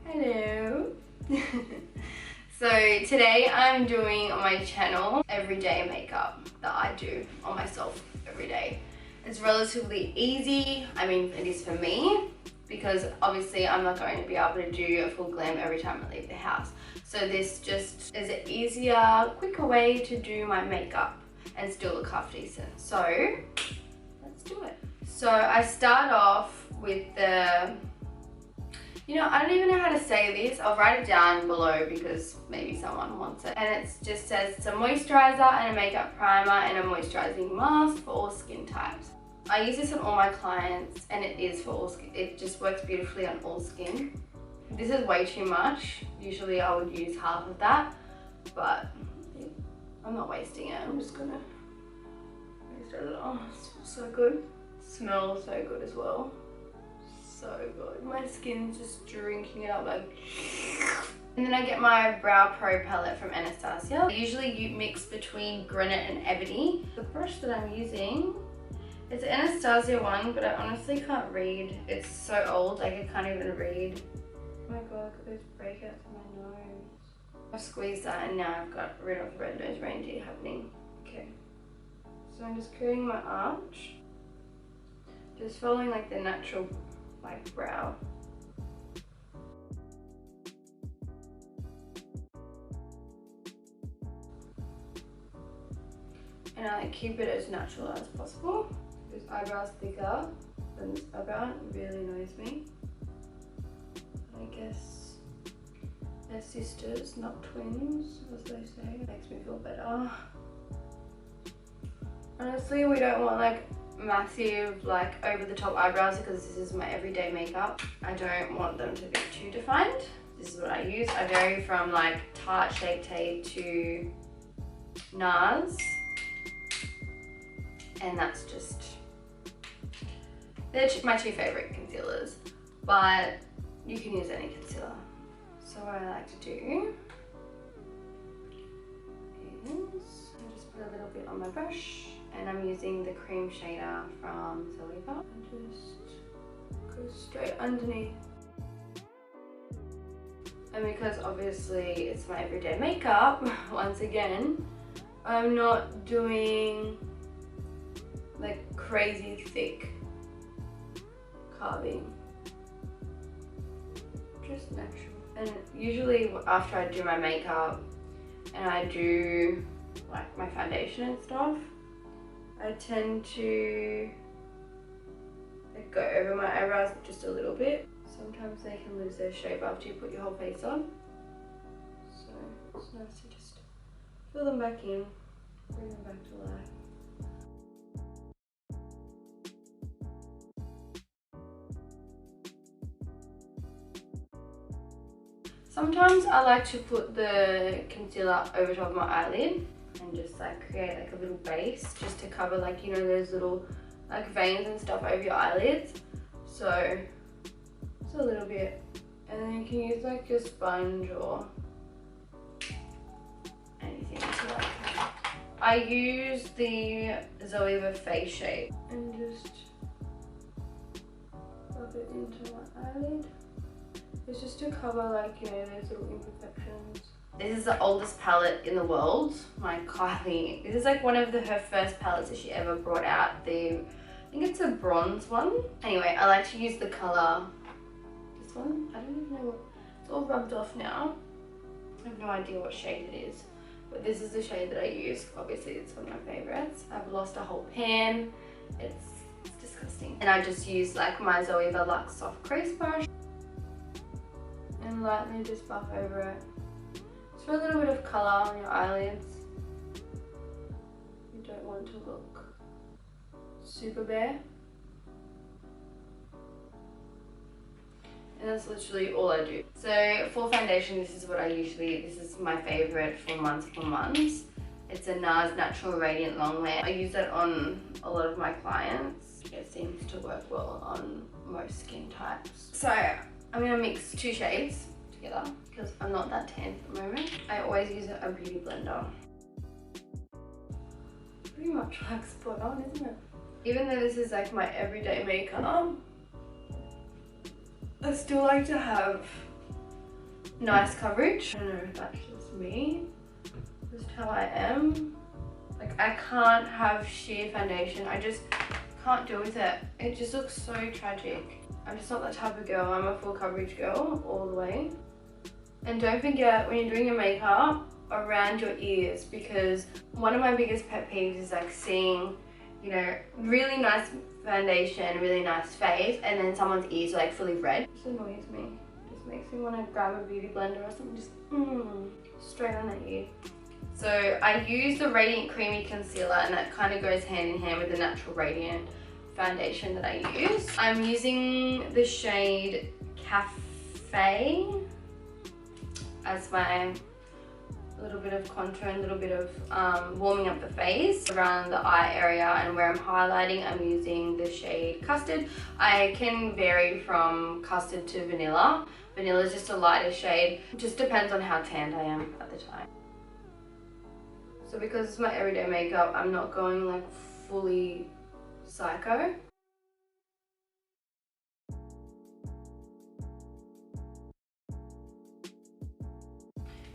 Hello. So today I'm doing on my channel everyday makeup that I do on myself every day. It's relatively easy. I mean, it is for me because obviously I'm not going to be able to do a full glam every time I leave the house. So this just is an easier, quicker way to do my makeup and still look half decent. So let's do it. So I start off with the, I don't even know how to say this. I'll write it down below because maybe someone wants it. And it just says it's a moisturizer and a makeup primer and a moisturizing mask for all skin types. I use this on all my clients and it is for all skin. It just works beautifully on all skin. This is way too much. Usually I would use half of that, but I'm not wasting it. I'm just gonna waste it all. It smells so good. Smells so good as well. So good. My skin's just drinking it up like. And then I get my Brow Pro palette from Anastasia. Usually you mix between granite and ebony. The brush that I'm using, it's an Anastasia one, but I honestly can't read. It's so old, like I can't even read. Oh my god, look at those breakouts on my nose. I squeezed that and now I've got rid of the red nose reindeer happening. Okay. So I'm just creating my arch. Just following like the natural brow. And I keep it as natural as possible. This eyebrow's thicker than this eyebrow. It really annoys me. I guess they're sisters, not twins, as they say. It makes me feel better. Honestly, we don't want like massive over the top eyebrows because this is my everyday makeup. I don't want them to be too defined. This is what I use. I vary from like Tarte Shape Tape to Nars, and that's just, they're my two favorite concealers, but you can use any concealer. So what I like to do is I just put a little bit on my brush. And I'm using the Creme shader from Zoeva and just go straight underneath. And because obviously it's my everyday makeup, once again, I'm not doing like crazy thick carving. Just natural. And usually after I do my makeup and I do like my foundation and stuff, I tend to go over my eyebrows just a little bit. Sometimes they can lose their shape after you put your whole face on. So it's nice to just fill them back in, bring them back to life. Sometimes I like to put the concealer over top of my eyelid and just like create like a little base just to cover like, those little like veins and stuff over your eyelids. So just a little bit, and then you can use like your sponge or anything to like. I use the Zoeva Face Shape and just rub it into my eyelid. It's just to cover like, those little imperfections. This is the oldest palette in the world, my Kylie. This is like one of her first palettes that she ever brought out. I think it's a bronze one. Anyway, I like to use the color, this one. I don't even know what, it's all rubbed off now. I have no idea what shade it is, but this is the shade that I use. Obviously, it's one of my favorites. I've lost a whole pan. It's disgusting. And I just use like my Zoeva Luxe Soft Crease Brush and lightly just buff over it. For a little bit of colour on your eyelids. You don't want to look super bare. And that's literally all I do. So for foundation, this is my favourite for months upon months. It's a Nars Natural Radiant Longwear. I use it on a lot of my clients. It seems to work well on most skin types. So I'm going to mix two shades together because I'm not that tan at the moment. I always use a beauty blender. Pretty much like spot on, isn't it? Even though this is like my everyday makeup, I still like to have nice coverage. I don't know if that's just me, just how I am. Like, I can't have sheer foundation. I just can't deal with it. It just looks so tragic. I'm just not that type of girl. I'm a full coverage girl all the way. And don't forget, when you're doing your makeup, around your ears, because one of my biggest pet peeves is like seeing, you know, really nice foundation, really nice face, and then someone's ears are like fully red. It just annoys me. It just makes me want to grab a beauty blender or something, just straight on that ear. So I use the Radiant Creamy Concealer, and that kind of goes hand in hand with the Natural Radiant foundation that I use. I'm using the shade Cafe as my little bit of contour and a little bit of warming up the face around the eye area, and where I'm highlighting I'm using the shade Custard. I can vary from Custard to Vanilla. Vanilla is just a lighter shade. It just depends on how tanned I am at the time. So because it's my everyday makeup, I'm not going like fully psycho.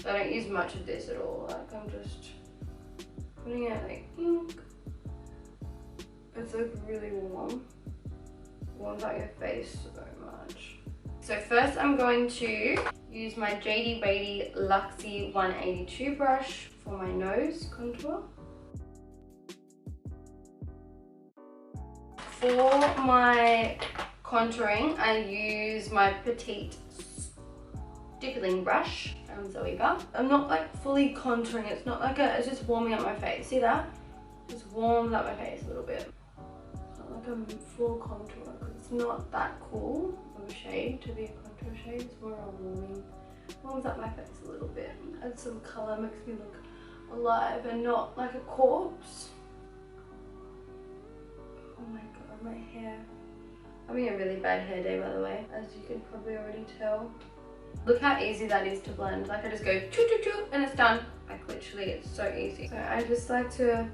So I don't use much of this at all. Like, I'm just putting it like ink. It's like really warm. Warms out your face so much. So first I'm going to use my JD Baby Luxie 182 brush for my nose contour. For my contouring, I use my Petite stippling brush from Zoeva. I'm not like fully contouring, it's not like it's just warming up my face. See that? Just warms up my face a little bit. It's not like a full contour, because it's not that cool of a shade to be a contour shade. It's more a warms up my face a little bit. Adds some colour, makes me look alive and not like a corpse. Oh my god, my hair. I'm having a really bad hair day, by the way, as you can probably already tell. Look how easy that is to blend. Like, I just go choo choo choo and it's done. Like, literally, it's so easy. So I just like to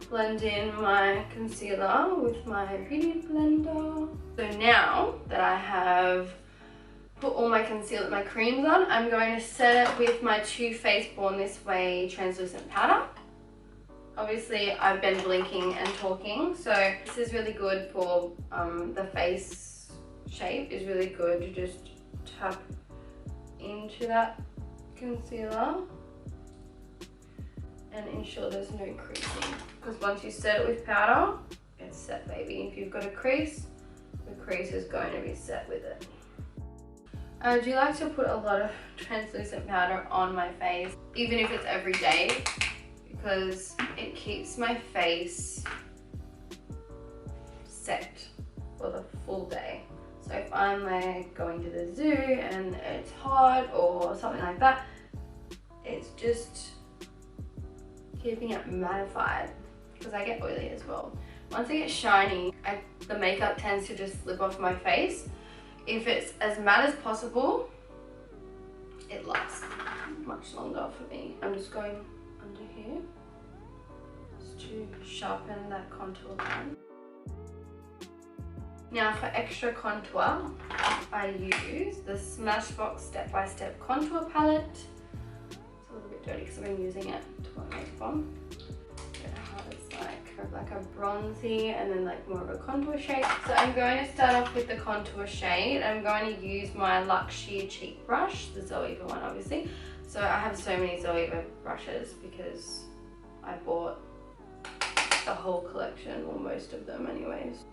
blend in my concealer with my beauty blender. So now that I have put all my concealer, my creams on, I'm going to set it with my Too Faced Born This Way translucent powder. Obviously, I've been blinking and talking, so this is really good for the face shape. Is really good to just tap into that concealer and ensure there's no creasing, because once you set it with powder, it's set, baby. If you've got a crease, the crease is going to be set with it. I do like to put a lot of translucent powder on my face, even if it's every day, because it keeps my face set for the full day. So if I'm like going to the zoo and it's hot or something like that, it's just keeping it mattified, because I get oily as well. Once I get shiny, the makeup tends to just slip off my face. If it's as matte as possible, it lasts much longer for me. I'm just going under here just to sharpen that contour line. Now for extra contour, I use the Smashbox Step by Step Contour Palette. It's a little bit dirty because I've been using it to put makeup on. It's like a bronzy and then like more of a contour shade. So I'm going to start off with the contour shade. I'm going to use my Luxe Sheer Cheek brush, the Zoeva one obviously. So I have so many Zoeva brushes because I bought the whole collection, or most of them anyways.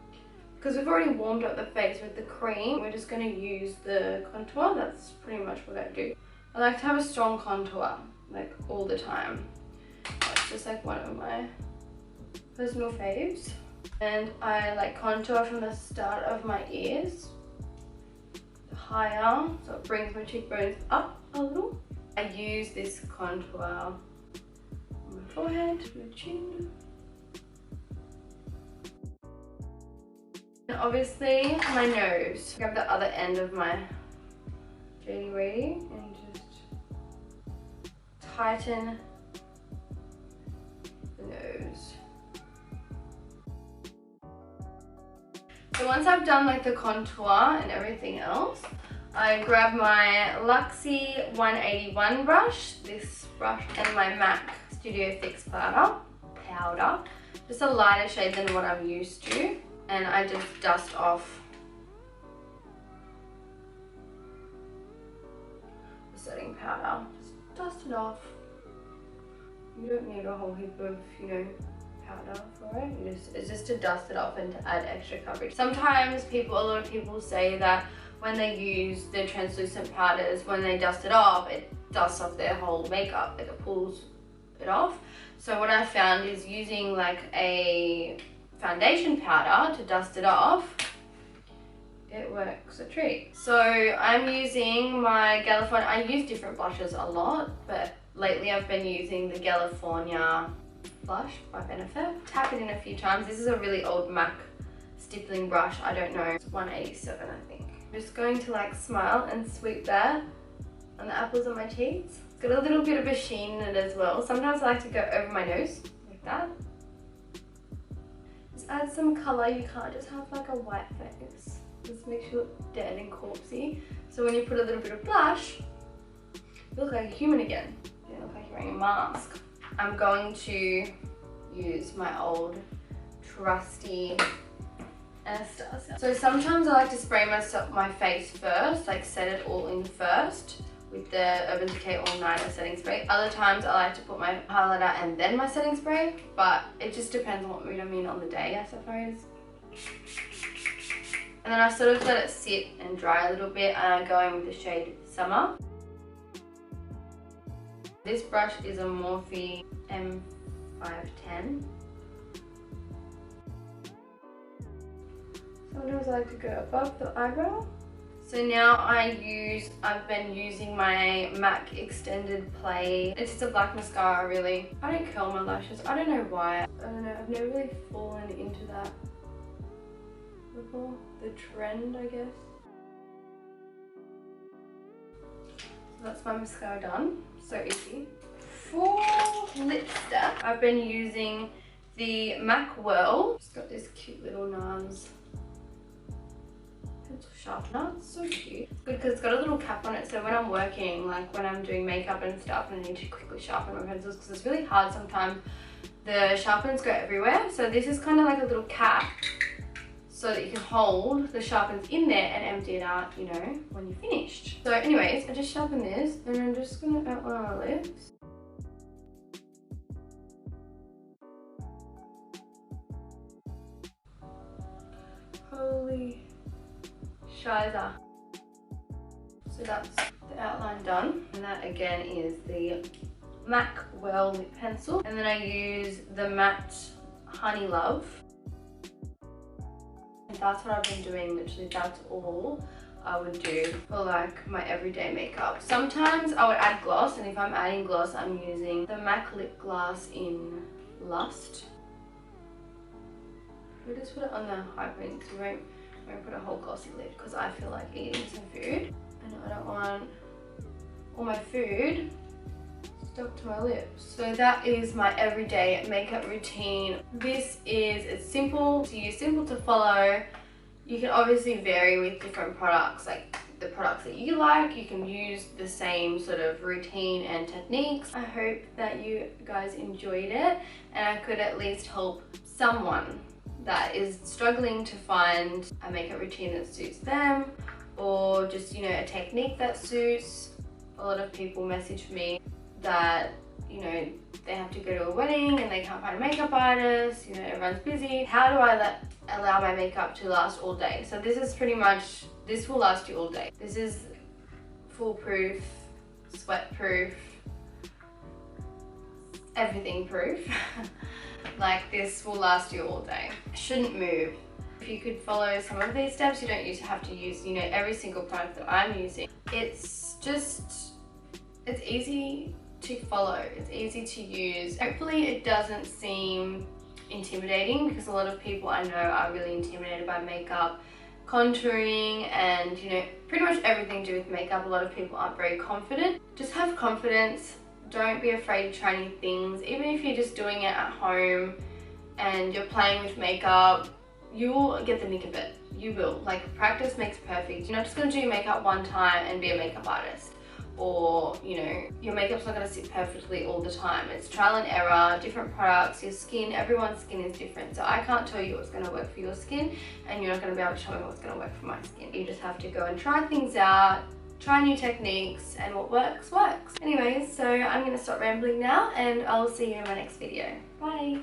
Because we've already warmed up the face with the cream, we're just going to use the contour. That's pretty much what I do. I like to have a strong contour, like all the time. That's just like one of my personal faves. And I like contour from the start of my ears higher, so it brings my cheekbones up a little. I use this contour on my forehead, my chin. And obviously my nose. Grab the other end of my JD Baby and just tighten the nose. So once I've done like the contour and everything else, I grab my Luxie 181 brush, this brush, and my MAC Studio Fix powder. Just a lighter shade than what I'm used to. And I just dust off the setting powder. Just dust it off. You don't need a whole heap of, powder for it. It's just to dust it off and to add extra coverage. Sometimes a lot of people say that when they use the translucent powders, when they dust it off, it dusts off their whole makeup, like it pulls it off. So what I found is using like a foundation powder to dust it off, it works a treat. So I'm using my Galifornia, I use different blushes a lot, but lately I've been using the Galifornia blush by Benefit. Tap it in a few times. This is a really old MAC stippling brush, I don't know, it's 187 I think. I'm just going to like smile and sweep that on the apples of my cheeks. It's got a little bit of a sheen in it as well. Sometimes I like to go over my nose, like that. Just add some colour, you can't just have like a white face. This makes you look dead and corpsey. So when you put a little bit of blush, you look like a human again. You don't look like you're wearing a mask. I'm going to use my old trusty Anastasia. So sometimes I like to spray my face first, like set it all in first with the Urban Decay All Nighter setting spray. Other times I like to put my highlighter and then my setting spray, but it just depends on what mood I'm in on the day, I suppose. And then I sort of let it sit and dry a little bit, and I go in with the shade Summer. This brush is a Morphe M510. Sometimes I like to go above the eyebrow. So now I've been using my MAC Extended Play. It's just a black mascara really. I don't curl my lashes, I don't know why. I don't know, I've never really fallen into that before. The trend, I guess. So that's my mascara done, so easy. For lip step, I've been using the MAC Whirl. It's got this cute little Nars pencil sharpener. It's so cute. It's good because it's got a little cap on it, so when I'm working, like when I'm doing makeup and stuff and I need to quickly sharpen my pencils, because it's really hard sometimes, the sharpeners go everywhere. So this is kind of like a little cap so that you can hold the sharpens in there and empty it out, when you're finished. So anyways, I just sharpen this and I'm just gonna outline my lips. Holy shiza. So that's the outline done. And that again is the MAC Whirl lip pencil. And then I use the matte Honey Love. And that's what I've been doing, literally that's all I would do for like my everyday makeup. Sometimes I would add gloss, and if I'm adding gloss, I'm using the MAC Lip Glass in Lust. We'll just put it on the high point, so we won't put a whole glossy lid because I feel like eating some food. And I don't want all my food stuck to my lips. So that is my everyday makeup routine. It's simple to use, simple to follow. You can obviously vary with different products, like the products that you like. You can use the same sort of routine and techniques. I hope that you guys enjoyed it and I could at least help someone that is struggling to find a makeup routine that suits them, or just a technique that suits. A lot of people message me that they have to go to a wedding and they can't find a makeup artist, everyone's busy. How do I allow my makeup to last all day? So this is pretty much, this will last you all day. This is foolproof, sweat proof, everything proof. Like this will last you all day. Shouldn't move. If you could follow some of these steps, you don't have to use every single product that I'm using. It's easy to follow, it's easy to use. Hopefully it doesn't seem intimidating, because a lot of people I know are really intimidated by makeup, contouring, and pretty much everything to do with makeup. A lot of people aren't very confident. Just have confidence. Don't be afraid to try new things. Even if you're just doing it at home and you're playing with makeup, you'll get the nick of it. You will. Like, practice makes perfect. You're not just gonna do your makeup one time and be a makeup artist. Or, you know, your makeup's not gonna sit perfectly all the time. It's trial and error, different products, your skin, everyone's skin is different. So I can't tell you what's gonna work for your skin, and you're not gonna be able to tell me what's gonna work for my skin. You just have to go and try things out, try new techniques, and what works, works. Anyways, so I'm gonna stop rambling now, and I'll see you in my next video. Bye.